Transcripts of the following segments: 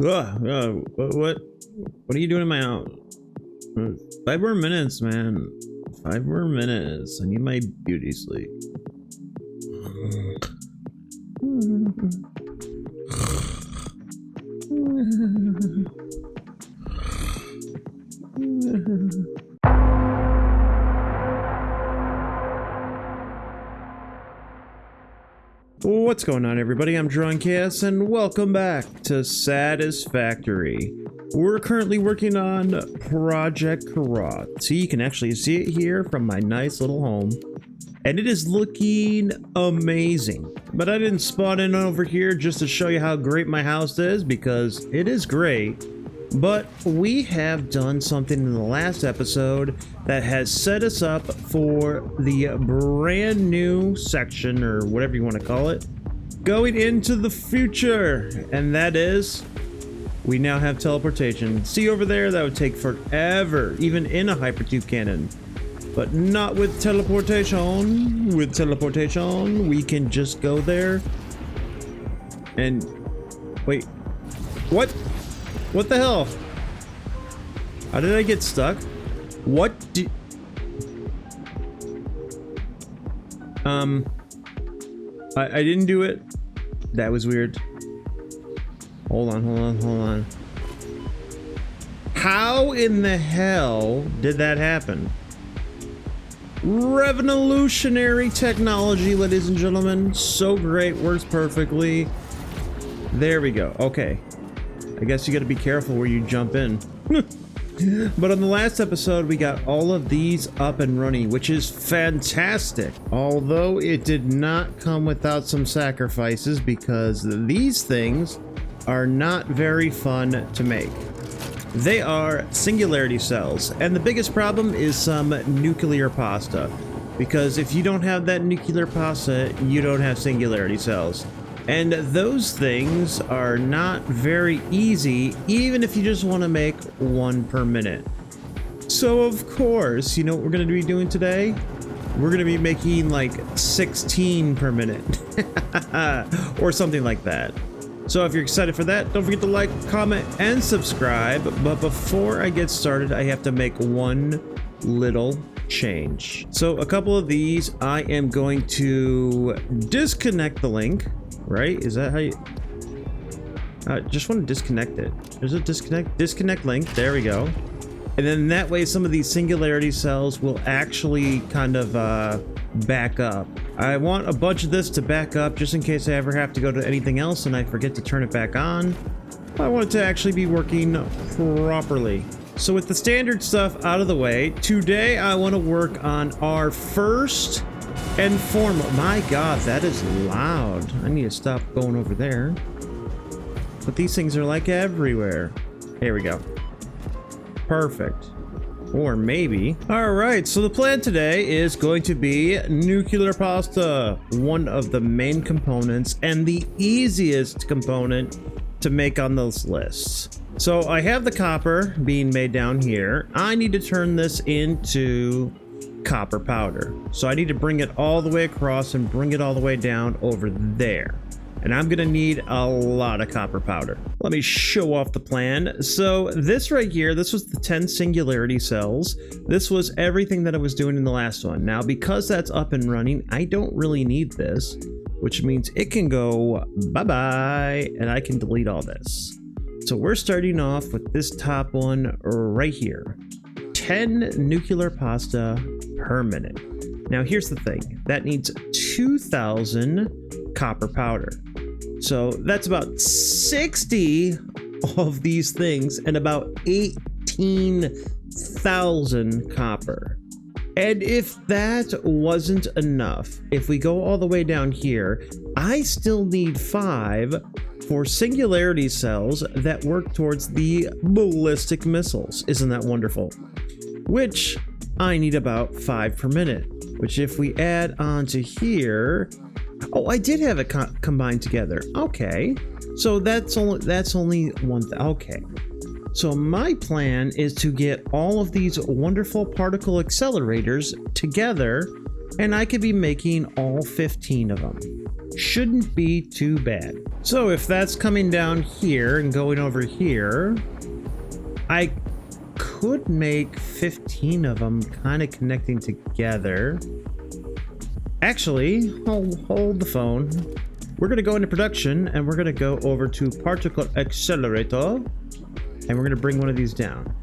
What are you doing in my house? 5 more minutes, man. 5 more minutes. I need my beauty sleep. What's going on, everybody? I'm Drunkcast, and welcome back to Satisfactory. We're currently working on Project Karat. See, you can actually see it here from my nice little home, and it is looking amazing. But I didn't spawn in over here just to show you how great my house is, because it is great. But we have done something in the last episode that has set us up for the brand new section, or whatever you want to call it, going into the future. And that is, we now have teleportation. See over there, that would take forever, even in a hypertube cannon. But not with teleportation. With teleportation, we can just go there and wait. What? What the hell? How did I get stuck? What did... I didn't do it. That was weird. Hold on. How in the hell did that happen? Revolutionary technology, ladies and gentlemen. So great, works perfectly. There we go. Okay. I guess you gotta be careful where you jump in. But on the last episode, we got all of these up and running, which is fantastic. Although it did not come without some sacrifices, because these things are not very fun to make. They are singularity cells, and the biggest problem is some nuclear pasta. Because if you don't have that nuclear pasta, you don't have singularity cells. And those things are not very easy, even if you just want to make 1 per minute. So of course, you know what we're going to be doing today? We're going to be making like 16 per minute. Or something like that. So if you're excited for that, don't forget to like, comment, and subscribe. But before I get started, I have to make one little change. So a couple of these, I am going to disconnect the link. Right? Is that how you... just want to disconnect it. There's a disconnect link. There we go. And then that way some of these singularity cells will actually kind of back up. I want a bunch of this to back up just in case I ever have to go to anything else and I forget to turn it back on. I want it to actually be working properly. So with the standard stuff out of the way, today I want to work on our first and foremost... My god, that is loud. I need to stop going over there. But these things are like everywhere. Here we go. Perfect. Or maybe... Alright, so the plan today is going to be nuclear pasta. One of the main components and the easiest component to make on those lists. So I have the copper being made down here. I need to turn this into copper powder. So I need to bring it all the way across and bring it all the way down over there. And I'm gonna need a lot of copper powder. Let me show off the plan. So this right here, this was the 10 singularity cells. This was everything that I was doing in the last one. Now, because that's up and running, I don't really need this, which means it can go bye-bye, and I can delete all this. So we're starting off with this top one right here. 10 nuclear pasta per minute. Now here's the thing, that needs 2,000 copper powder. So that's about 60 of these things and about 18,000 copper. And if that wasn't enough, if we go all the way down here, I still need 5 for singularity cells that work towards the ballistic missiles. Isn't that wonderful? Which I need about 5 per minute, which if we add on to here... Oh, I did have it combined together. Okay. So that's only one thing. Okay. So my plan is to get all of these wonderful particle accelerators together, and I could be making all 15 of them. Shouldn't be too bad. So if that's coming down here and going over here, I could make 15 of them kind of connecting together. Actually, hold the phone. We're going to go into production and we're going to go over to particle accelerator and we're going to bring one of these down.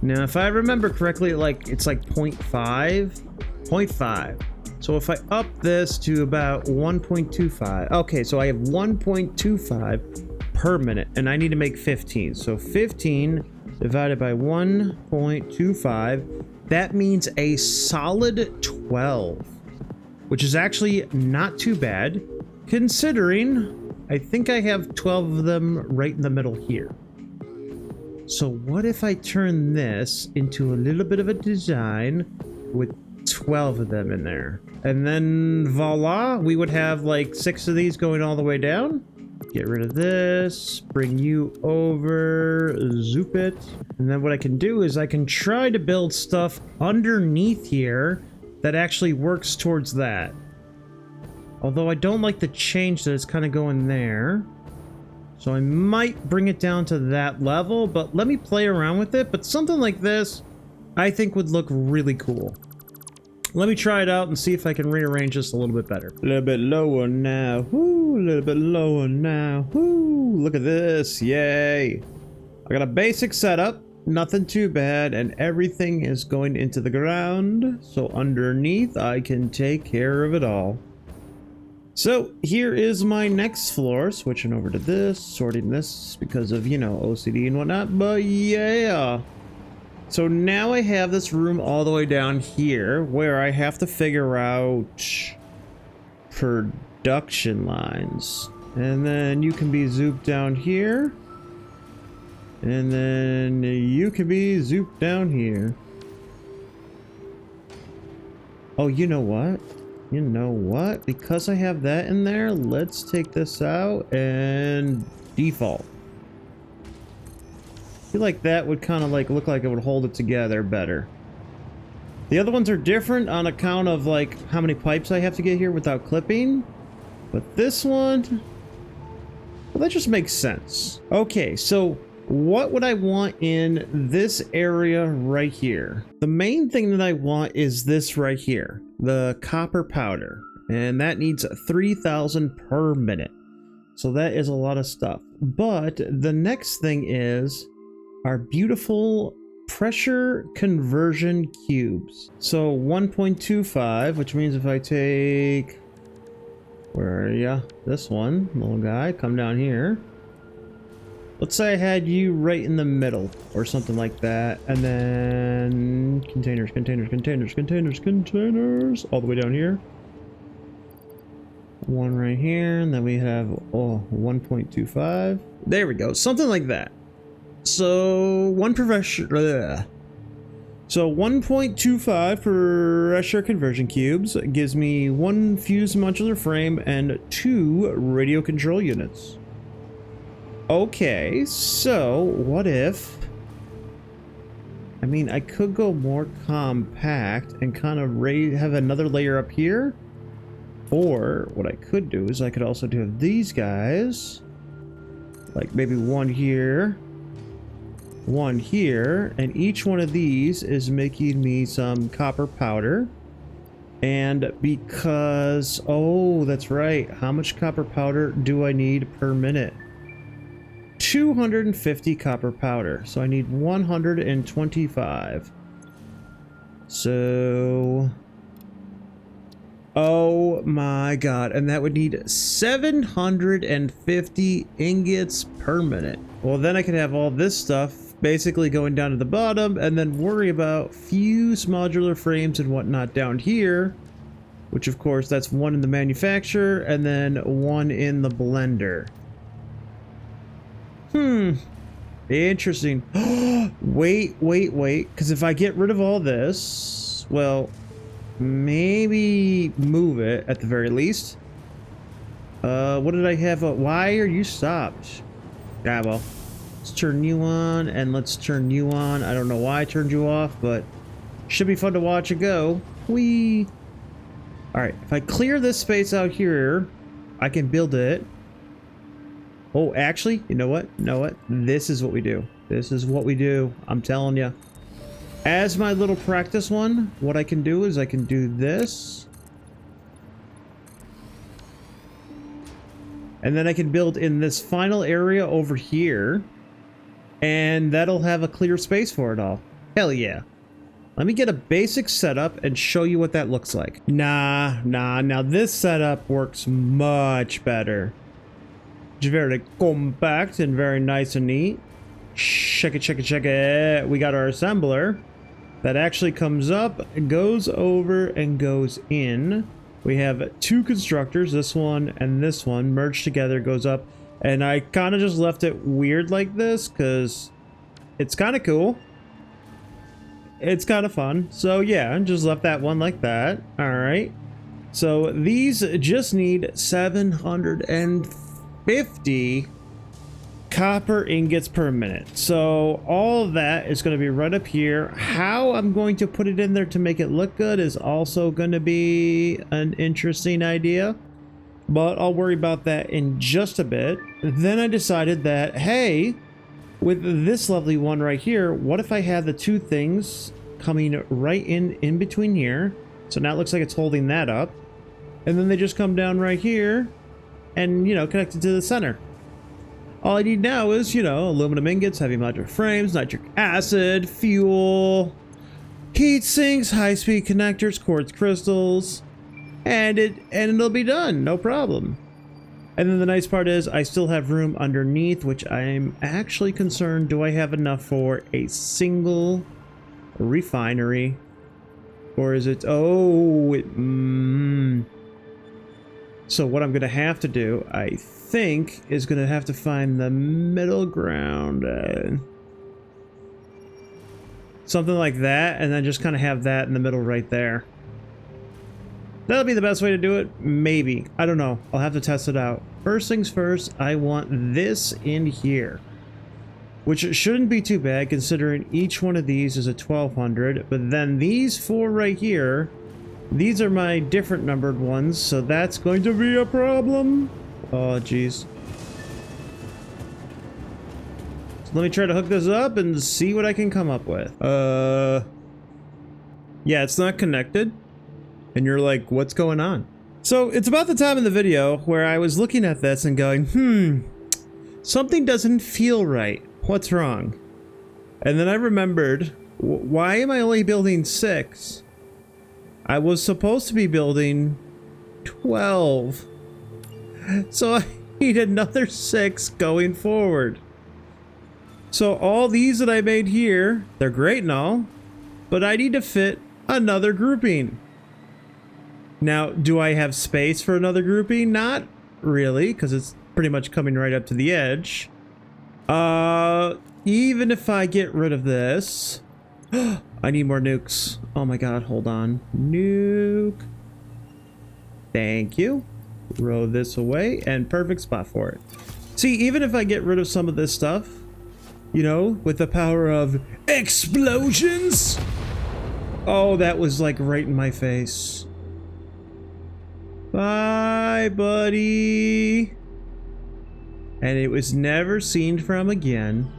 Now, if I remember correctly, it's like 0.5. So if I up this to about 1.25, okay, so I have 1.25 per minute and I need to make 15. So 15 divided by 1.25, that means a solid 12, which is actually not too bad considering I think I have 12 of them right in the middle here. So what if I turn this into a little bit of a design with 12 of them in there? And then voila, we would have like 6 of these going all the way down. Get rid of this, bring you over, zoop it. And then what I can do is I can try to build stuff underneath here that actually works towards that. Although I don't like the change that it's kind of going there. So I might bring it down to that level, but let me play around with it. But something like this, I think would look really cool. Let me try it out and see if I can rearrange this a little bit better. A little bit lower now. Woo, a little bit lower now. Woo, look at this. Yay. I got a basic setup. Nothing too bad. And everything is going into the ground. So underneath, I can take care of it all. So here is my next floor. Switching over to this. Sorting this because of, you know, OCD and whatnot. But yeah. So now I have this room all the way down here where I have to figure out production lines. And then you can be zooped down here. And then you can be zooped down here. Oh, you know what? You know what? Because I have that in there, let's take this out and default. I feel like that would kind of like look like it would hold it together better. The other ones are different on account of like how many pipes I have to get here without clipping. But this one, well, that just makes sense. Okay, so what would I want in this area right here? The main thing that I want is this right here, the copper powder. And that needs 3,000 per minute. So that is a lot of stuff. But the next thing is our beautiful pressure conversion cubes. So 1.25, which means if I take, where are ya? This one, little guy, come down here. Let's say I had you right in the middle or something like that. And then containers, all the way down here. One right here, and then we have 1.25. There we go, something like that. So 1.25 pressure conversion cubes gives me 1 fused modular frame and 2 radio control units. Okay, so what if, I mean, I could go more compact and kind of have another layer up here. Or what I could do is I could also do these guys, like maybe one here, and each one of these is making me some copper powder. And because, oh, that's right, how much copper powder do I need per minute? 250 copper powder, so I need 125. So, oh my god, and that would need 750 ingots per minute. Well, then I could have all this stuff basically going down to the bottom and then worry about fused modular frames and whatnot down here, which of course that's one in the manufacturer and then one in the blender. Interesting. Wait, because if I get rid of all this, well, maybe move it at the very least. What did I have? Why are you stopped? Ah, well, let's turn you on and let's turn you on. I don't know why I turned you off, but should be fun to watch it go. Whee! All right, if I clear this space out here, I can build it. Oh, actually, you know what? You know what? This is what we do. This is what we do. I'm telling you. As my little practice one, what I can do is I can do this. And then I can build in this final area over here. And that'll have a clear space for it all. Hell yeah. Let me get a basic setup and show you what that looks like. Now this setup works much better. It's very compact and very nice and neat. Check it. We got our assembler that actually comes up, goes over, and goes in. We have two constructors, this one and this one, merged together, goes up. And I kind of just left it weird like this because it's kind of cool. It's kind of fun. So yeah, just left that one like that. All right. So these just need 750 copper ingots per minute. So all of that is going to be right up here. How I'm going to put it in there to make it look good is also going to be an interesting idea. But I'll worry about that in just a bit. Then I decided that, hey, with this lovely one right here, what if I had the two things coming right in between here? So now it looks like it's holding that up. And then they just come down right here and, you know, connect it to the center. All I need now is, you know, aluminum ingots, heavy modular frames, nitric acid, fuel, heat sinks, high-speed connectors, quartz crystals, and it'll be done, no problem. And then the nice part is I still have room underneath, which I'm actually concerned, do I have enough for a single refinery? Or is it, so what I'm gonna have to do, I think, is gonna have to find the middle ground. Something like that, and then just kind of have that in the middle right there. That'll be the best way to do it, maybe. I don't know. I'll have to test it out. First things first, I want this in here, which shouldn't be too bad considering each one of these is a 1200, but then these four right here, these are my different numbered ones, so that's going to be a problem. Oh, jeez. So let me try to hook this up and see what I can come up with. Yeah, it's not connected. And you're like, what's going on? So it's about the time in the video where I was looking at this and going, something doesn't feel right. What's wrong? And then I remembered, why am I only building 6? I was supposed to be building 12. So I need another 6 going forward. So all these that I made here, they're great and all, but I need to fit another grouping. Now, do I have space for another grouping? Not really, because it's pretty much coming right up to the edge. Even if I get rid of this, I need more nukes. Oh my god, hold on. Nuke. Thank you. Throw this away, and perfect spot for it. See, even if I get rid of some of this stuff, you know, with the power of explosions. Oh, that was like right in my face. Bye, buddy. And it was never seen from again.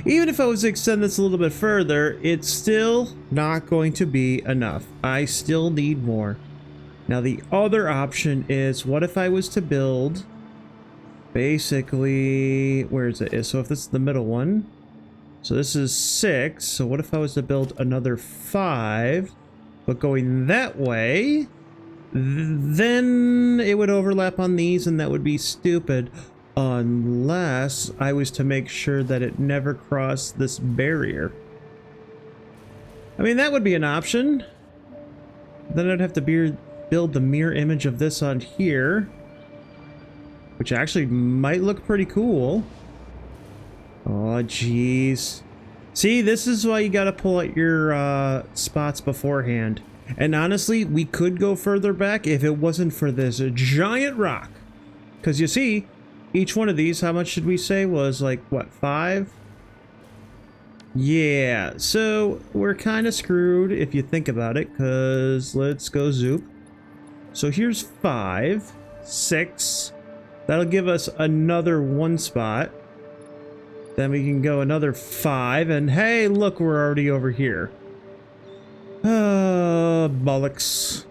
Even if I was to extend this a little bit further, it's still not going to be enough. I still need more. Now the other option is, what if I was to build basically, where is it? So if this is the middle one, so this is 6. So what if I was to build another 5, but going that way? Then it would overlap on these, and that would be stupid unless I was to make sure that it never crossed this barrier. I mean, that would be an option. Then I'd have to build the mirror image of this on here, which actually might look pretty cool. Oh, jeez. See, this is why you gotta pull out your spots beforehand. And honestly, we could go further back if it wasn't for this giant rock. Because you see, each one of these, how much did we say was like, what, 5? Yeah, so we're kind of screwed if you think about it, because let's go zoop. So here's 5, 6, That'll give us another 1 spot. Then we can go another 5, and hey, look, we're already over here. Bollocks.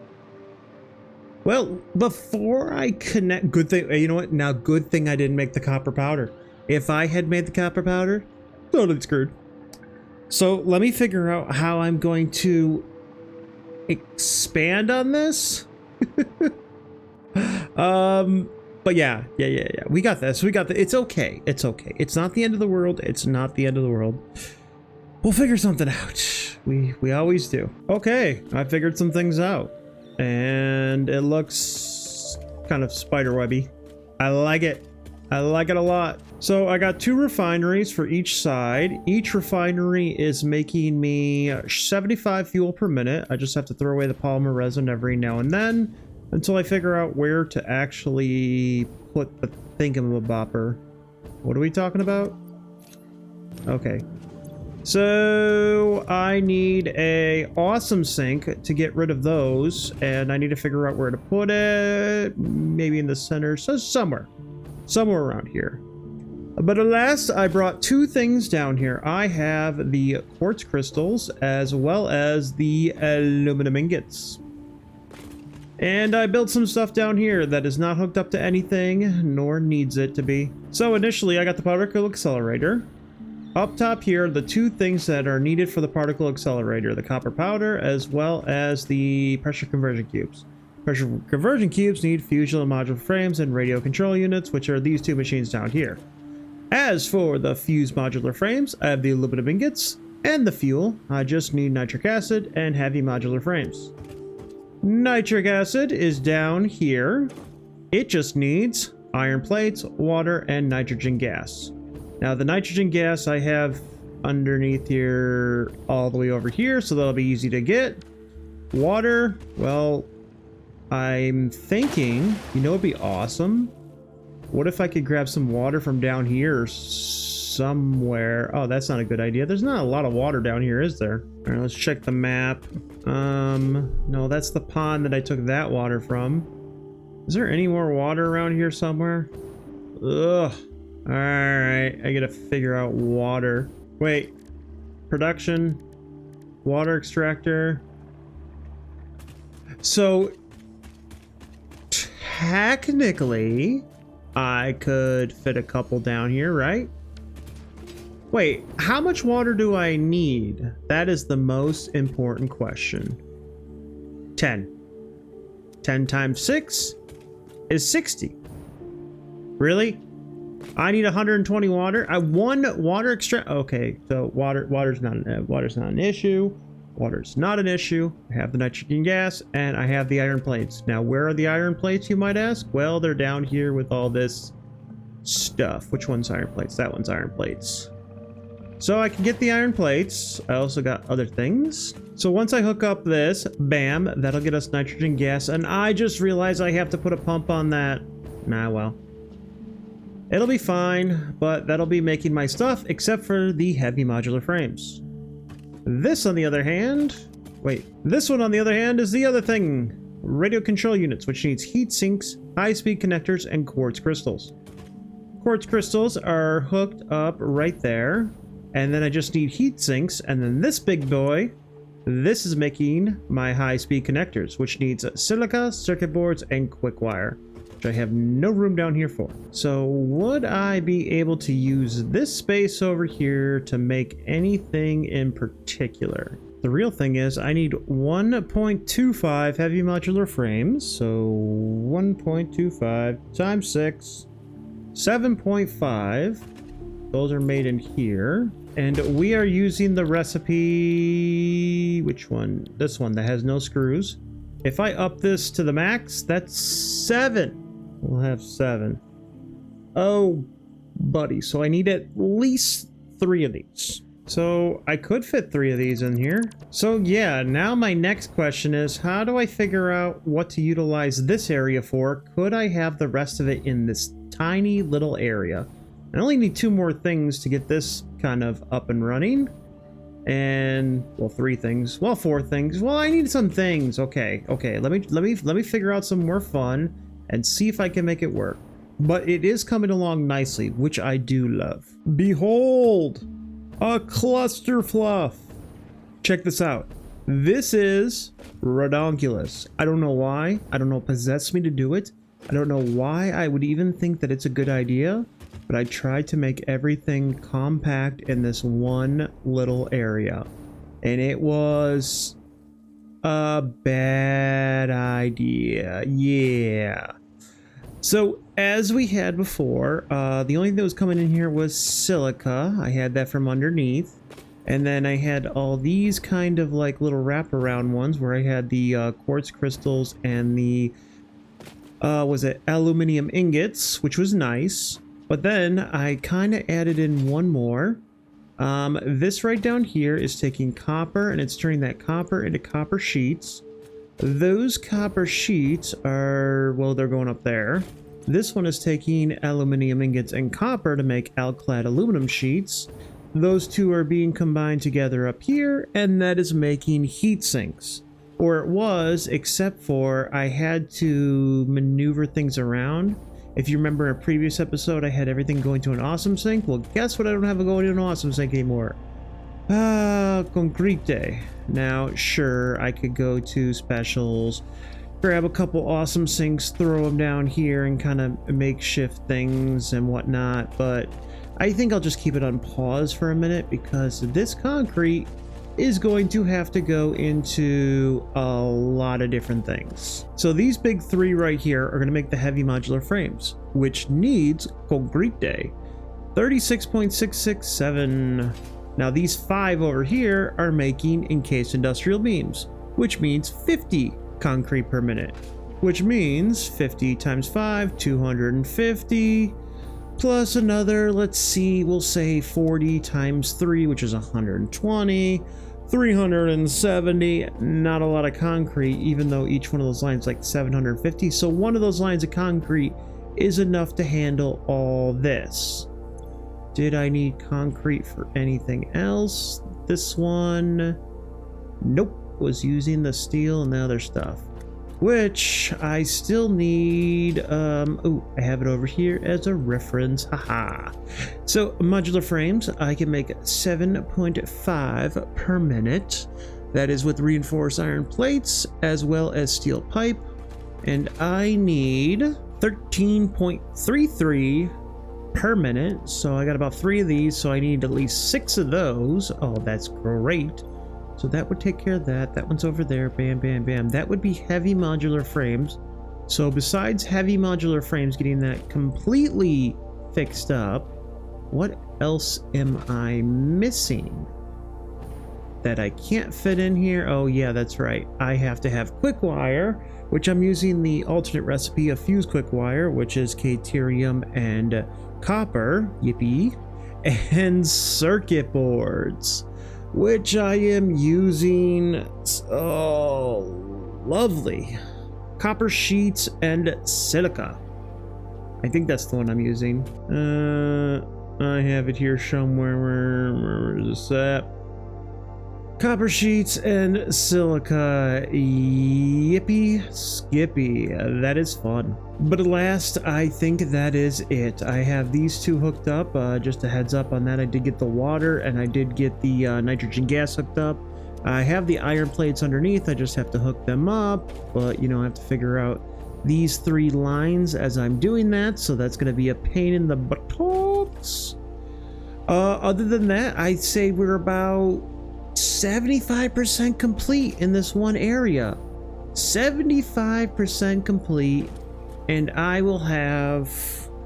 Well, before I connect, good thing, you know what? Now, good thing I didn't make the copper powder. If I had made the copper powder, totally screwed. So let me figure out how I'm going to expand on this. But yeah. We got this. It's okay. It's okay. It's not the end of the world. It's not the end of the world. We'll figure something out. We always do. Okay, I figured some things out. And it looks kind of spiderwebby. I like it. I like it a lot. So I got 2 refineries for each side. Each refinery is making me 75 fuel per minute. I just have to throw away the polymer resin every now and then until I figure out where to actually put the thingamabopper. What are we talking about? Okay. So I need a awesome sink to get rid of those, and I need to figure out where to put it. Maybe in the center, so somewhere around here. But alas, I brought 2 things down here. I have the quartz crystals as well as the aluminum ingots. And I built some stuff down here that is not hooked up to anything, nor needs it to be. So initially I got the particle accelerator. Up top here are the 2 things that are needed for the particle accelerator, the copper powder as well as the pressure conversion cubes. Pressure conversion cubes need fusion and modular frames and radio control units, which are these 2 machines down here. As for the fused modular frames, I have the aluminum ingots and the fuel. I just need nitric acid and heavy modular frames. Nitric acid is down here. It just needs iron plates, water, and nitrogen gas. Now the nitrogen gas I have underneath here all the way over here, so that'll be easy to get. Water, well, I'm thinking, you know, it'd be awesome. What if I could grab some water from down here somewhere? Oh, that's not a good idea. There's not a lot of water down here, is there? All right, let's check the map. No, that's the pond that I took that water from. Is there any more water around here somewhere? Ugh. All right, I gotta figure out water. Wait, production, water extractor. So technically I could fit a couple down here, right? Wait, how much water do I need? That is the most important question. 10. 10 times 6 is 60. Really? I need 120 water. I one water extract. Okay, so water's not an issue. Water's not an issue. I have the nitrogen gas and I have the iron plates. Now, where are the iron plates, you might ask? Well, they're down here with all this stuff. Which one's iron plates? That one's iron plates. So I can get the iron plates. I also got other things. So once I hook up this, bam, that'll get us nitrogen gas. And I just realized I have to put a pump on that. Nah, well. It'll be fine, but that'll be making my stuff, except for the heavy modular frames. This, on the other hand... Wait, this one, on the other hand, is the other thing. Radio control units, which needs heat sinks, high-speed connectors, and quartz crystals. Quartz crystals are hooked up right there. And then I just need heat sinks, and then this big boy, this is making my high-speed connectors, which needs silica, circuit boards, and quick wire, which I have no room down here for. So would I be able to use this space over here to make anything in particular? The real thing is I need 1.25 heavy modular frames. So 1.25 times 6, 7.5. Those are made in here. And we are using the recipe, which one? This one that has no screws. If I up this to the max, that's 7. We'll have 7. Oh, buddy. So I need at least 3 of these. So I could fit 3 of these in here. So yeah, now my next question is, how do I figure out what to utilize this area for? Could I have the rest of it in this tiny little area? I only need 2 more things to get this kind of up and running. And well, 3 things. Well, 4 things. Well, I need some things. Okay. Let me figure out some more fun and see if I can make it work. but it is coming along nicely, which I do love. Behold, a cluster fluff. Check this out. This is redonkulous. I don't know why. I don't know what possessed me to do it. I don't know why I would even think that it's a good idea, but I tried to make everything compact in this one little area, and it was a bad idea. Yeah. So as we had before, the only thing that was coming in here was silica. I had that from underneath. And then I had all these kind of like little wraparound ones where I had the quartz crystals and the, was it aluminum ingots, which was nice. But then I kind of added in one more. This right down here is taking copper and it's turning that copper into copper sheets. Those copper sheets are, well, they're going up there. This one is taking aluminum ingots and copper to make alclad aluminum sheets. Those two are being combined together up here, and that is making heat sinks. Or it was, except for I had to maneuver things around. If you remember in a previous episode, I had everything going to an awesome sink. Well, guess what? I don't have it going to an awesome sink anymore. Concrete. Now, sure, I could go to specials, grab a couple awesome sinks, throw them down here, and kind of makeshift things and whatnot, but I think I'll just keep it on pause for a minute because this concrete is going to have to go into a lot of different things. So these big three right here are going to make the heavy modular frames, which needs concrete 36.667. Now these five over here are making encased industrial beams, which means 50 concrete per minute, which means 50 times 5, 250. Plus another, let's see, we'll say 40 times 3, which is 120, 370, not a lot of concrete, even though each one of those lines is like 750. So one of those lines of concrete is enough to handle all this. Did I need concrete for anything else? This one, nope, was using the steel and the other stuff. Which I still need, oh, I have it over here as a reference, haha. So modular frames, I can make 7.5 per minute. That is with reinforced iron plates as well as steel pipe. And I need 13.33 per minute. So I got about 3 of these, so I need at least 6 of those. Oh, that's great. So that would take care of that. That one's over there. Bam, bam, bam. That would be heavy modular frames. So besides heavy modular frames getting that completely fixed up, what else am I missing that I can't fit in here? Oh yeah, that's right. I have to have quick wire, which I'm using the alternate recipe of fused quick wire, which is Caterium and copper, yippee, and circuit boards, which I am using. Oh, lovely. Copper sheets and silica. I think that's the one I'm using. I have it here somewhere. Where is this at? Copper sheets and silica. Yippee skippy. That is fun. But at last, I think that is it. I have these two hooked up. Just a heads up on that. I did get the water and I did get the nitrogen gas hooked up. I have the iron plates underneath. I just have to hook them up. But, you know, I have to figure out these 3 lines as I'm doing that. So that's going to be a pain in the buttocks. Other than that, I'd say we're about 75% complete in this one area. 75% complete, and I will have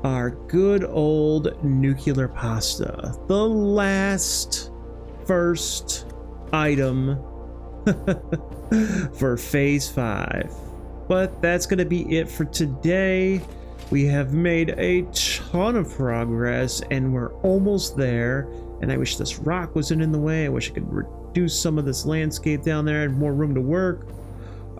our good old nuclear pasta, the last first item for phase 5. But that's going to be it for today. We have made a ton of progress and we're almost there. And I wish this rock wasn't in the way. I wish I could reduce some of this landscape down there and more room to work.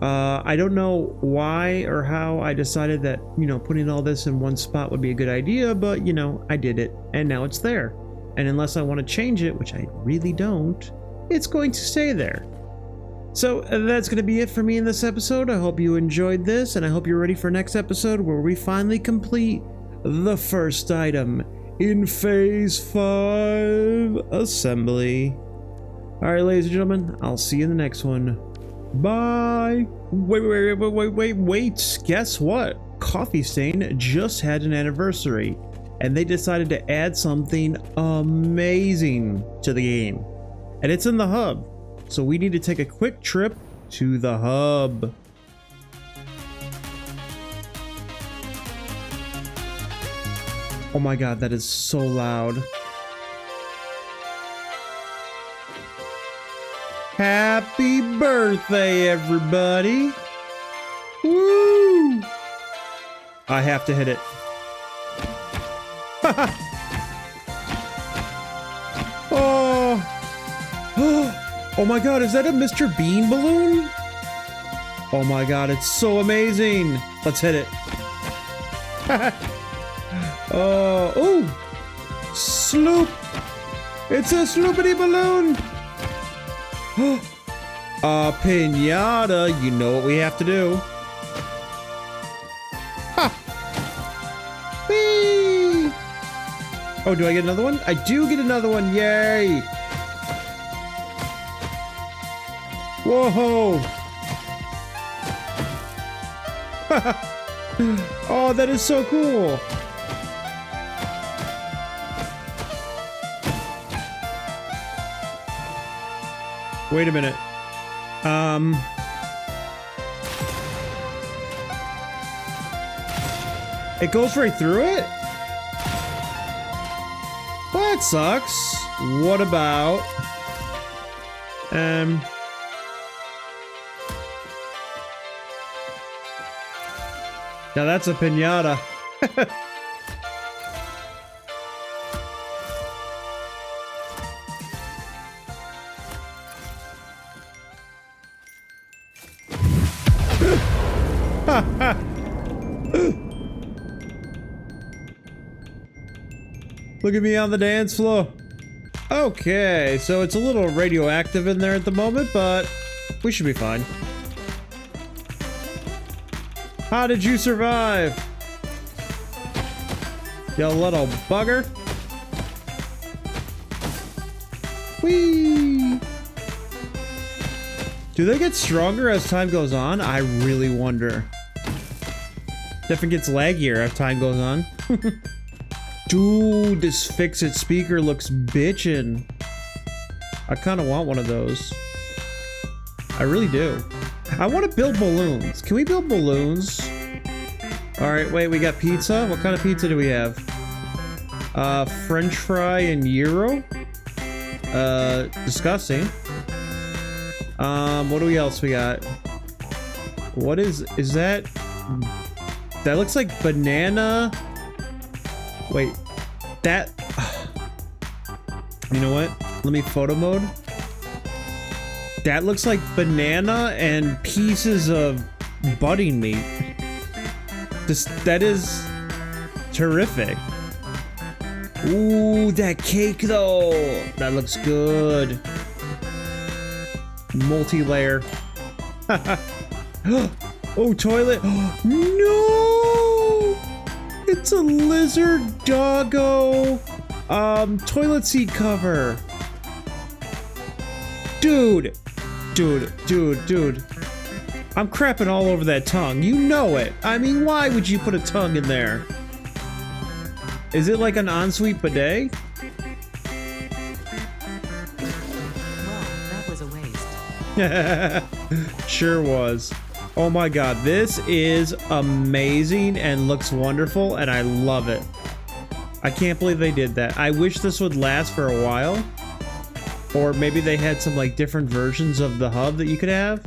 I don't know why or how I decided that, you know, putting all this in one spot would be a good idea, but, you know, I did it and now it's there. And unless I want to change it, which I really don't, it's going to stay there. So that's going to be it for me in this episode. I hope you enjoyed this and I hope you're ready for next episode where we finally complete the first item in phase 5 assembly. All right, ladies and gentlemen, I'll see you in the next one. Bye. Wait. Guess what? Coffee Stain just had an anniversary, and they decided to add something amazing to the game. And it's in the hub. So we need to take a quick trip to the hub. Oh my god, that is so loud. Happy birthday, everybody. Woo! I have to hit it. Oh. Oh my god, is that a Mr. Bean balloon? Oh my god, it's so amazing. Let's hit it. Oh, ooh. Sloop. It's a sloopity balloon. A pinata. You know what we have to do. Ha. Whee. Oh, do I get another one? I do get another one. Yay. Whoa. Oh, that is so cool. Wait a minute. It goes right through it? Well, that sucks. What about... Now that's a pinata. Look at me on the dance floor. Okay, so it's a little radioactive in there at the moment, but we should be fine. How did you survive? You little bugger. Whee! Do they get stronger as time goes on? I really wonder. Definitely gets laggier as time goes on. Dude, this fix-it speaker looks bitchin'. I kind of want one of those. I really do. I want to build balloons. Can we build balloons? Alright, wait, we got pizza? What kind of pizza do we have? French fry and gyro? Disgusting. What do we else we got? What is that? That looks like banana. Wait, that... You know what? Let me photo mode. That looks like banana and pieces of budding meat. That is terrific. Ooh, that cake though. That looks good. Multi-layer. Oh, toilet. No! It's a lizard doggo. Toilet seat cover. Dude. I'm crapping all over that tongue. You know it. I mean, why would you put a tongue in there? Is it like an ensuite bidet? Well, that was a waste. Sure was. Oh my god, this is amazing and looks wonderful, and I love it. I can't believe they did that. I wish this would last for a while. Or maybe they had some like different versions of the hub that you could have.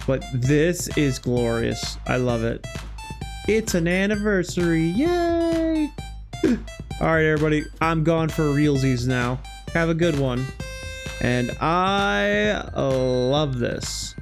But this is glorious. I love it. It's an anniversary. Yay! Alright, everybody. I'm gone for realsies now. Have a good one. And I love this.